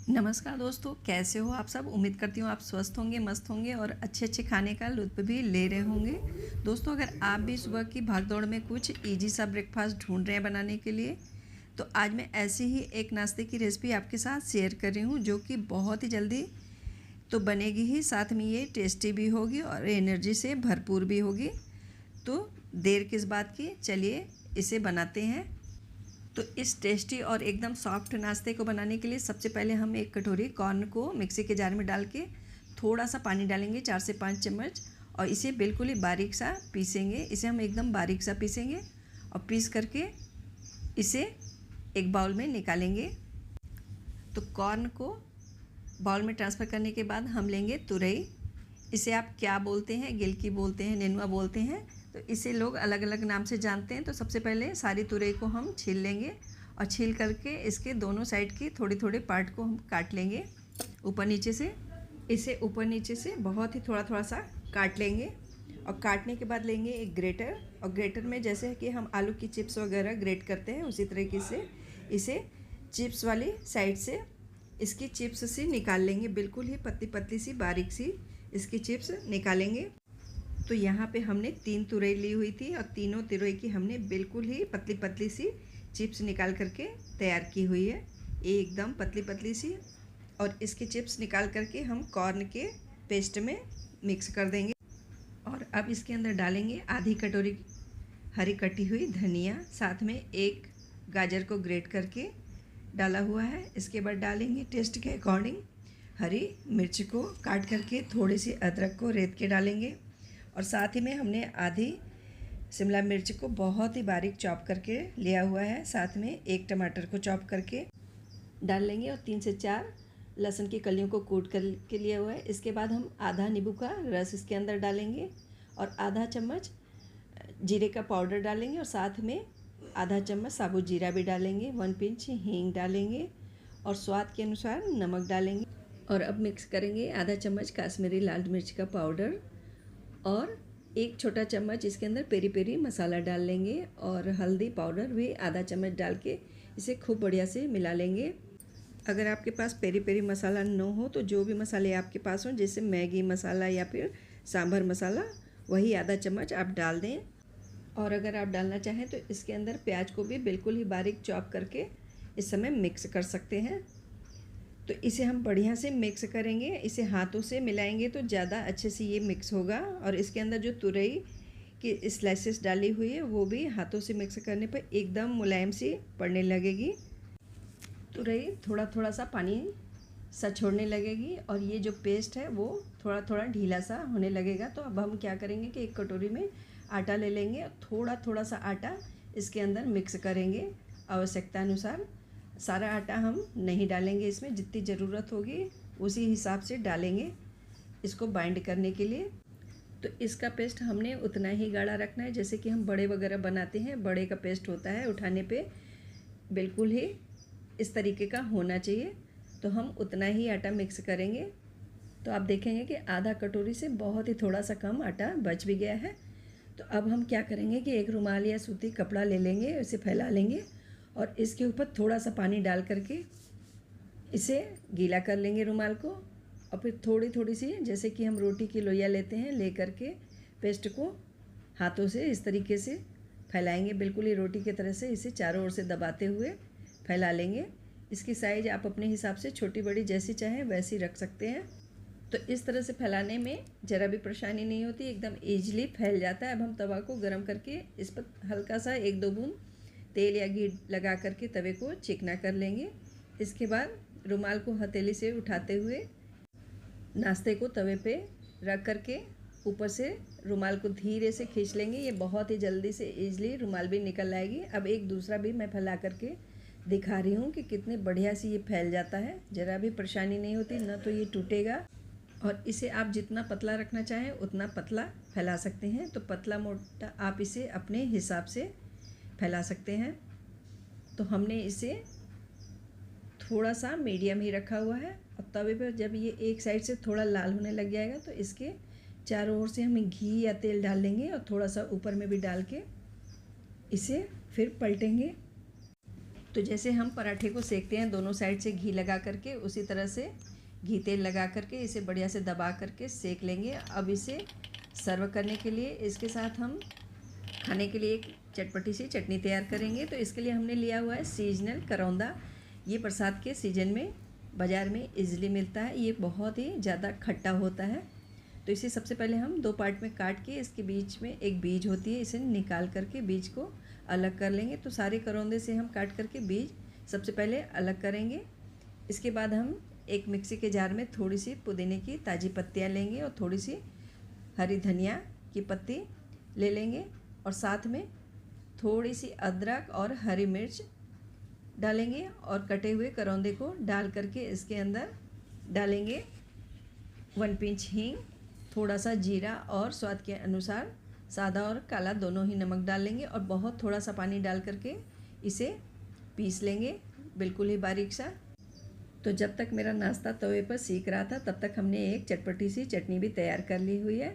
नमस्कार दोस्तों, कैसे हो आप सब। उम्मीद करती हूँ आप स्वस्थ होंगे, मस्त होंगे और अच्छे अच्छे खाने का लुत्फ़ भी ले रहे होंगे। दोस्तों, अगर आप भी सुबह की भागदौड़ में कुछ इजी सा ब्रेकफास्ट ढूंढ रहे हैं बनाने के लिए, तो आज मैं ऐसी ही एक नाश्ते की रेसिपी आपके साथ शेयर कर रही हूँ, जो कि बहुत ही जल्दी तो बनेगी ही, साथ में ये टेस्टी भी होगी और एनर्जी से भरपूर भी होगी। तो देर किस बात की, चलिए इसे बनाते हैं। तो इस टेस्टी और एकदम सॉफ्ट नाश्ते को बनाने के लिए सबसे पहले हम एक कटोरी कॉर्न को मिक्सी के जार में डाल के थोड़ा सा पानी डालेंगे, 4 से 5 चम्मच, और इसे बिल्कुल ही बारीक सा पीसेंगे। इसे हम एकदम बारीक सा पीसेंगे और पीस करके इसे एक बाउल में निकालेंगे। तो कॉर्न को बाउल में ट्रांसफ़र करने के बाद हम लेंगे तुरई। इसे आप क्या बोलते हैं, गिलकी बोलते हैं, नेनुआ बोलते हैं, तो इसे लोग अलग अलग नाम से जानते हैं। तो सबसे पहले सारी तुरई को हम छील लेंगे और छील करके इसके दोनों साइड की थोड़ी थोड़ी पार्ट को हम काट लेंगे ऊपर नीचे से। इसे ऊपर नीचे से बहुत ही थोड़ा थोड़ा सा काट लेंगे और काटने के बाद लेंगे एक ग्रेटर, और ग्रेटर में जैसे कि हम आलू की चिप्स वगैरह ग्रेट करते हैं उसी तरीके से इसे चिप्स वाली साइड से इसकी चिप्स से निकाल लेंगे। बिल्कुल ही पतली पतली सी बारीक सी इसकी चिप्स निकालेंगे। तो यहाँ पे हमने 3 तुरई ली हुई थी और तीनों तुरई की हमने बिल्कुल ही पतली पतली सी चिप्स निकाल करके तैयार की हुई है, एकदम पतली पतली सी। और इसकी चिप्स निकाल करके हम कॉर्न के पेस्ट में मिक्स कर देंगे। और अब इसके अंदर डालेंगे आधी कटोरी हरी कटी हुई धनिया, साथ में एक गाजर को ग्रेट करके डाला हुआ है। इसके बाद डालेंगे टेस्ट के अकॉर्डिंग हरी मिर्च को काट करके, थोड़ी सी अदरक को रेत के डालेंगे, और साथ ही में हमने आधी शिमला मिर्च को बहुत ही बारीक चॉप करके लिया हुआ है। साथ में एक टमाटर को चॉप करके डाल लेंगे और 3 से 4 लहसुन की कलियों को कूट करके लिया हुआ है। इसके बाद हम आधा नींबू का रस इसके अंदर डालेंगे और आधा चम्मच जीरे का पाउडर डालेंगे, और साथ में आधा चम्मच साबुत जीरा भी डालेंगे, 1 पिंच हींग डालेंगे और स्वाद के अनुसार नमक डालेंगे। और अब मिक्स करेंगे आधा चम्मच काश्मीरी लाल मिर्च का पाउडर और एक छोटा चम्मच इसके अंदर पेरी पेरी मसाला डाल लेंगे, और हल्दी पाउडर भी आधा चम्मच डाल के इसे खूब बढ़िया से मिला लेंगे। अगर आपके पास पेरी पेरी मसाला न हो तो जो भी मसाले आपके पास हों, जैसे मैगी मसाला या फिर सांभर मसाला, वही आधा चम्मच आप डाल दें। और अगर आप डालना चाहें तो इसके अंदर प्याज को भी बिल्कुल ही बारीक चॉप करके इस समय मिक्स कर सकते हैं। तो इसे हम बढ़िया से मिक्स करेंगे, इसे हाथों से मिलाएंगे तो ज़्यादा अच्छे से ये मिक्स होगा। और इसके अंदर जो तुरई की स्लाइसेस डाली हुई है वो भी हाथों से मिक्स करने पर एकदम मुलायम सी पड़ने लगेगी। तुरई थोड़ा थोड़ा सा पानी सा छोड़ने लगेगी और ये जो पेस्ट है वो थोड़ा थोड़ा ढीला सा होने लगेगा। तो अब हम क्या करेंगे कि एक कटोरी में आटा ले लेंगे और थोड़ा थोड़ा सा आटा इसके अंदर मिक्स करेंगे आवश्यकता अनुसार। सारा आटा हम नहीं डालेंगे इसमें, जितनी ज़रूरत होगी उसी हिसाब से डालेंगे इसको बाइंड करने के लिए। तो इसका पेस्ट हमने उतना ही गाढ़ा रखना है जैसे कि हम बड़े वगैरह बनाते हैं, बड़े का पेस्ट होता है, उठाने पे बिल्कुल ही इस तरीके का होना चाहिए। तो हम उतना ही आटा मिक्स करेंगे। तो आप देखेंगे कि आधा कटोरी से बहुत ही थोड़ा सा कम आटा बच भी गया है। तो अब हम क्या करेंगे कि एक रुमाल या सूती कपड़ा ले लेंगे, इसे फैला लेंगे और इसके ऊपर थोड़ा सा पानी डाल करके इसे गीला कर लेंगे रुमाल को। और फिर थोड़ी थोड़ी सी, जैसे कि हम रोटी की लोइयाँ लेते हैं, ले करके पेस्ट को हाथों से इस तरीके से फैलाएंगे, बिल्कुल ही रोटी की तरह से इसे चारों ओर से दबाते हुए फैला लेंगे। इसकी साइज़ आप अपने हिसाब से छोटी बड़ी जैसी चाहें वैसी रख सकते हैं। तो इस तरह से फैलाने में ज़रा भी परेशानी नहीं होती, एकदम ईजिली फैल जाता है। अब हम तवा को गर्म करके इस पर हल्का सा 1-2 बूंद तेल या घी लगा करके तवे को चिकना कर लेंगे। इसके बाद रुमाल को हथेली से उठाते हुए नाश्ते को तवे पे रख करके ऊपर से रुमाल को धीरे से खींच लेंगे। ये बहुत ही जल्दी से ईजिली रुमाल भी निकल आएगी। अब एक दूसरा भी मैं फैला करके दिखा रही हूँ कि कितने बढ़िया से ये फैल जाता है, ज़रा भी परेशानी नहीं होती, ना तो ये टूटेगा। और इसे आप जितना पतला रखना चाहें उतना पतला फैला सकते हैं। तो पतला मोटा आप इसे अपने हिसाब से फैला सकते हैं। तो हमने इसे थोड़ा सा मीडियम ही रखा हुआ है। और तवे पर जब ये एक साइड से थोड़ा लाल होने लग जाएगा तो इसके चारों ओर से हम घी या तेल डाल लेंगे और थोड़ा सा ऊपर में भी डाल के इसे फिर पलटेंगे। तो जैसे हम पराठे को सेकते हैं दोनों साइड से घी लगा करके, उसी तरह से घी तेल लगा करके इसे बढ़िया से दबा करके सेक लेंगे। अब इसे सर्व करने के लिए इसके साथ हम खाने के लिए एक चटपटी सी चटनी तैयार करेंगे। तो इसके लिए हमने लिया हुआ है सीजनल करौंदा। ये बरसात के सीजन में बाज़ार में इजीली मिलता है। ये बहुत ही ज़्यादा खट्टा होता है। तो इसे सबसे पहले हम 2 पार्ट में काट के इसके बीच में एक बीज होती है, इसे निकाल करके बीज को अलग कर लेंगे। तो सारे करौंदे से हम काट करके बीज सबसे पहले अलग करेंगे। इसके बाद हम एक मिक्सी के जार में थोड़ी सी पुदीने की ताज़ी पत्तियाँ लेंगे और थोड़ी सी हरी धनिया की पत्ती ले लेंगे और साथ में थोड़ी सी अदरक और हरी मिर्च डालेंगे और कटे हुए करौंदे को डाल करके इसके अंदर डालेंगे 1 पिंच हींग, थोड़ा सा जीरा और स्वाद के अनुसार सादा और काला दोनों ही नमक डाल लेंगे और बहुत थोड़ा सा पानी डाल करके इसे पीस लेंगे बिल्कुल ही बारीक सा। तो जब तक मेरा नाश्ता तवे पर सीख रहा था तब तक हमने एक चटपटी सी चटनी भी तैयार कर ली हुई है।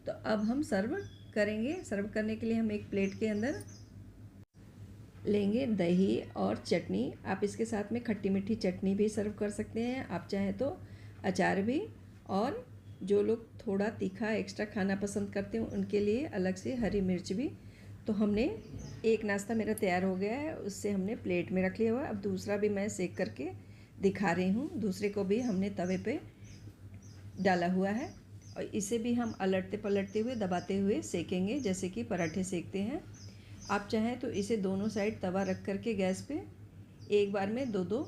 तो अब हम सर्व करेंगे। सर्व करने के लिए हम एक प्लेट के अंदर लेंगे दही और चटनी। आप इसके साथ में खट्टी मीठी चटनी भी सर्व कर सकते हैं, आप चाहें तो अचार भी। और जो लोग थोड़ा तीखा एक्स्ट्रा खाना पसंद करते हैं उनके लिए अलग से हरी मिर्च भी। तो हमने एक नाश्ता मेरा तैयार हो गया है, उससे हमने प्लेट में रख लिया हुआ है। अब दूसरा भी मैं सेक करके दिखा रही हूँ। दूसरे को भी हमने तवे पे डाला हुआ है और इसे भी हम अलटते पलटते हुए दबाते हुए सेकेंगे जैसे कि पराठे सेकते हैं। आप चाहें तो इसे दोनों साइड तवा रख करके गैस पे एक बार में 2-2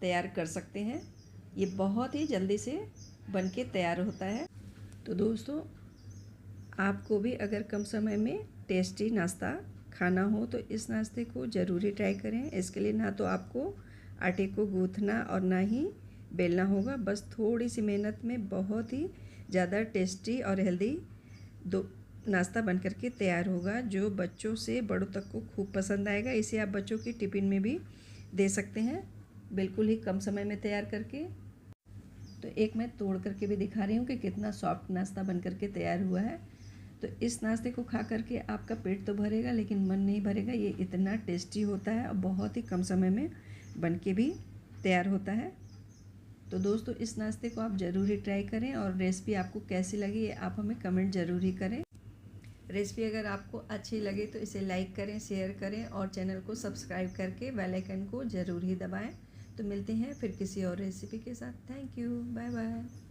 तैयार कर सकते हैं। ये बहुत ही जल्दी से बन के तैयार होता है। तो दोस्तों, आपको भी अगर कम समय में टेस्टी नाश्ता खाना हो तो इस नाश्ते को ज़रूरी ट्राई करें। इसके लिए ना तो आपको आटे को गूँथना और ना ही बेलना होगा, बस थोड़ी सी मेहनत में बहुत ही ज़्यादा टेस्टी और हेल्दी नाश्ता बन करके तैयार होगा, जो बच्चों से बड़ों तक को खूब पसंद आएगा। इसे आप बच्चों की टिफ़िन में भी दे सकते हैं बिल्कुल ही कम समय में तैयार करके। तो एक मैं तोड़ करके भी दिखा रही हूँ कि कितना सॉफ्ट नाश्ता बन करके तैयार हुआ है। तो इस नाश्ते को खा करके आपका पेट तो भरेगा लेकिन मन नहीं भरेगा। ये इतना टेस्टी होता है और बहुत ही कम समय में बन के भी तैयार होता है। तो दोस्तों, इस नाश्ते को आप ज़रूर ट्राई करें और रेसिपी आपको कैसी लगी ये आप हमें कमेंट ज़रूर ही करें। रेसिपी अगर आपको अच्छी लगे तो इसे लाइक करें, शेयर करें और चैनल को सब्सक्राइब करके बेल आइकन को ज़रूर ही दबाएं। तो मिलते हैं फिर किसी और रेसिपी के साथ। Thank you, bye bye.